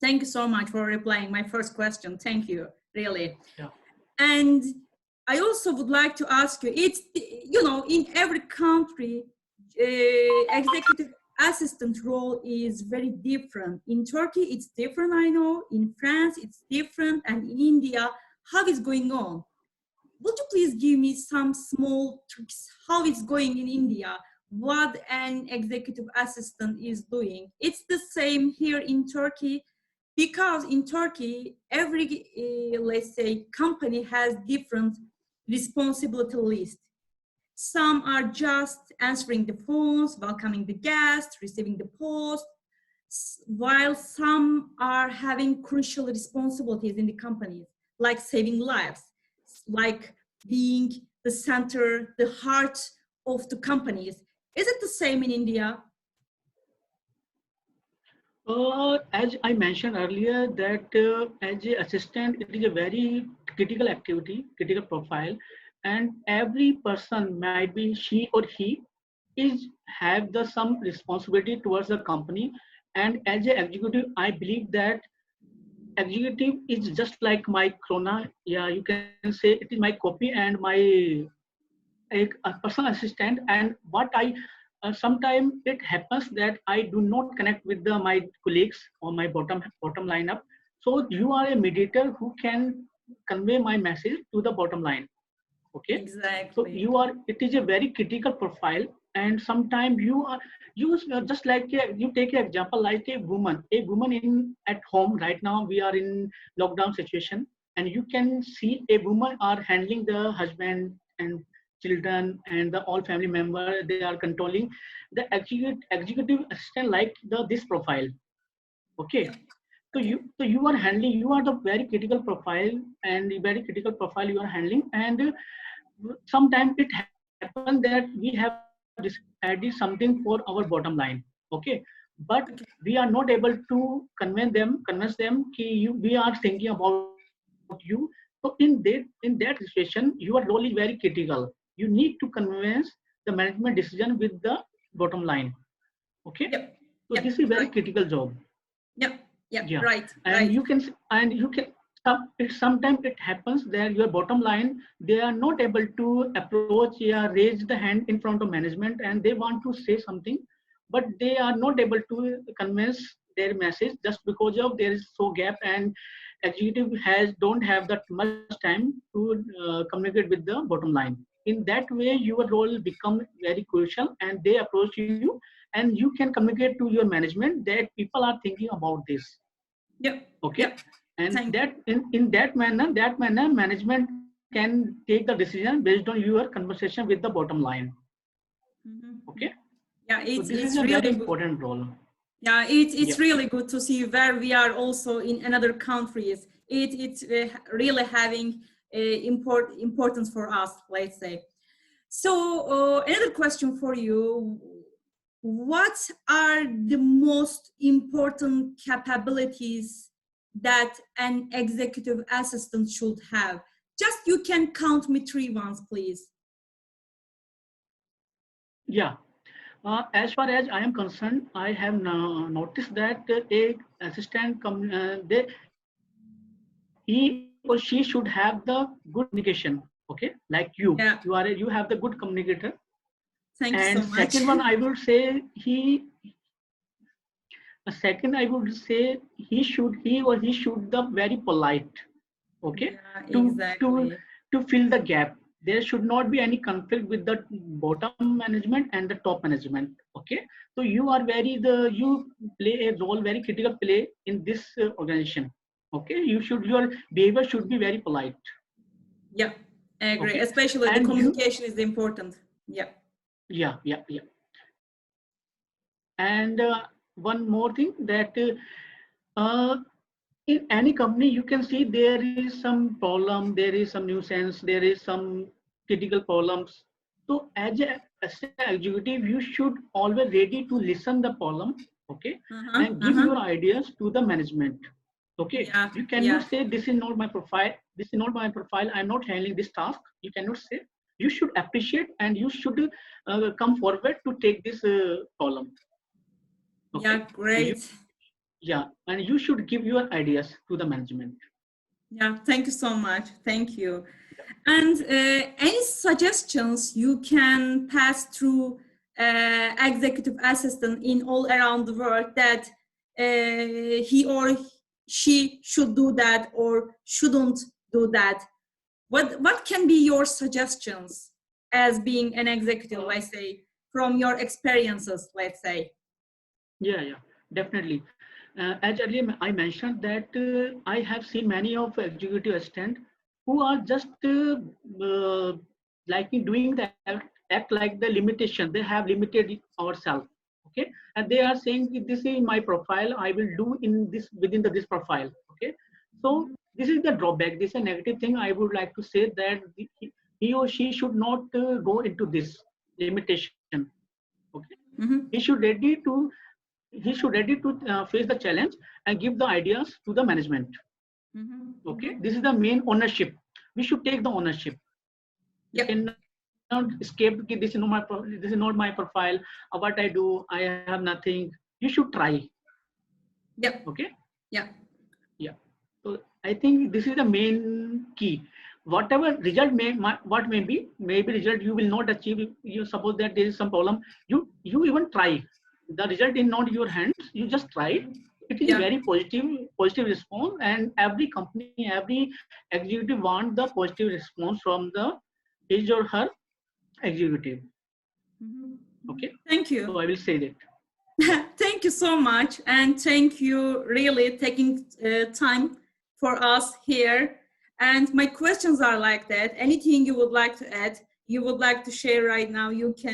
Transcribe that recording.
Thank you so much for replying my first question. Thank you, really. Yeah. And I also would like to ask you, it's, in every country, executive assistant role is very different. In Turkey, it's different, I know. In France, it's different. And in India, how is going on? Would you please give me some small tricks how it's going in India? What an executive assistant is doing? It's the same here in Turkey because in Turkey, every let's say company has different responsibility list. Some are just answering the phones, welcoming the guests, receiving the post, while some are having crucial responsibilities in the companies, like saving lives, like being the center, the heart of the companies. Is it the same in India? As I mentioned earlier, that as a assistant, it is a very critical activity, critical profile, and every person, might be she or he, is have the some responsibility towards the company. And as an executive, I believe that executive is just like my Krona. Yeah, you can say it is my copy and my a personal assistant. And what I sometimes it happens that I do not connect with my colleagues or my bottom line up. So you are a mediator who can convey my message to the bottom line. Okay, so Exactly. you are, it is a very critical profile. And sometimes you just like you take an example like a woman in at home. Right now we are in lockdown situation, and you can see a woman are handling the husband and children and the all family member. They are controlling the executive assistant like this profile. Okay, Yep. so Okay. you are handling, you are the very critical profile, and the very critical profile you are handling. And sometimes it happens that we have added something for our bottom line. Okay, but we Okay. are not able to convince them ki we are thinking about you. So in that situation, your role is very critical. You need to convince the management decision with the bottom line. Okay, Yep. so Yep. this is very Right. critical job. Yep. Yep. Yeah, Right. and Right. you can sometimes it happens that your bottom line, they are not able to approach, yeah, raise the hand in front of management, and they want to say something, but they are not able to convince their message just because of there is so gap, and executive has don't have that much time to communicate with the bottom line. In that way your role become very crucial, and they approach you, and you can communicate to your management that people are thinking about this. Yep. Okay, Yep. and Thank you. that in that manner management can take the decision based on your conversation with the bottom line. Okay, Mhm. Yeah, so it's this is it's a very really good. important role. Yeah, it's Yeah, really good to see where we are also in another countries. It's really having importance for us, let's say. So another question for you: what are the most important capabilities that an executive assistant should have? Just you can count me three ones, please. yeah. As far as I am concerned, I have noticed that a assistant he or she should have the good communication. Okay, like Yeah, you have the good communicator. thank you And so much. second one, I would say second I would say he or he should the very polite. Okay, Yeah, to to exactly. to fill the gap. There should not be any conflict with the bottom management and the top management. Okay, so you are you play a role, very critical play in this organization. Okay, your behavior should be very polite. Yeah, I agree. Okay, Especially the and you, communication is important. Yeah. yeah. And one more thing that in any company you can see there is some problem, there is some nuisance, there is some critical problems. So as an executive you should always ready to listen the problem. Okay, Uh-huh. and give Uh-huh. your ideas to the management. Okay, Yeah. you cannot Yeah. say this is not my profile, this is not my profile, I'm not handling this task. You cannot say. You should appreciate, and you should come forward to take this problem. Yeah. Okay, so you, Great. yeah, and you should give your ideas to the management. Yeah, thank you so much. Thank you. And any suggestions you can pass through executive assistant in all around the world that he or she should do that or shouldn't do that? What can be your suggestions as being an executive, let's say, from your experiences, let's say? Yeah, yeah, definitely. As earlier I mentioned that I have seen many of executive assistant who are just like in doing the act like the limitation. They have limited ourselves, okay, and they are saying this is my profile. I will do in this within this profile, okay. So this is the drawback. This is a negative thing. I would like to say that he or she should not go into this limitation, okay. Mm-hmm. He should ready to face the challenge and give the ideas to the management, okay. Mm-hmm. This is the main ownership. We should take the ownership. You Yep. cannot escape. This is not this is not my profile. What I do, I have nothing. You should try, Yep. okay. Yeah. Yeah. So I think this is the main key. Whatever result what maybe result you will not achieve. You suppose that there is some problem. You even try. The result is not your hands. You just try. It is a Yeah. very positive response, and every company, every executive want the positive response from the his or her executive. Okay. Thank So you. I will say that. Yeah. Thank you so much, and thank you really taking time for us here. And my questions are like that. Anything you would like to add, you would like to share right now, you can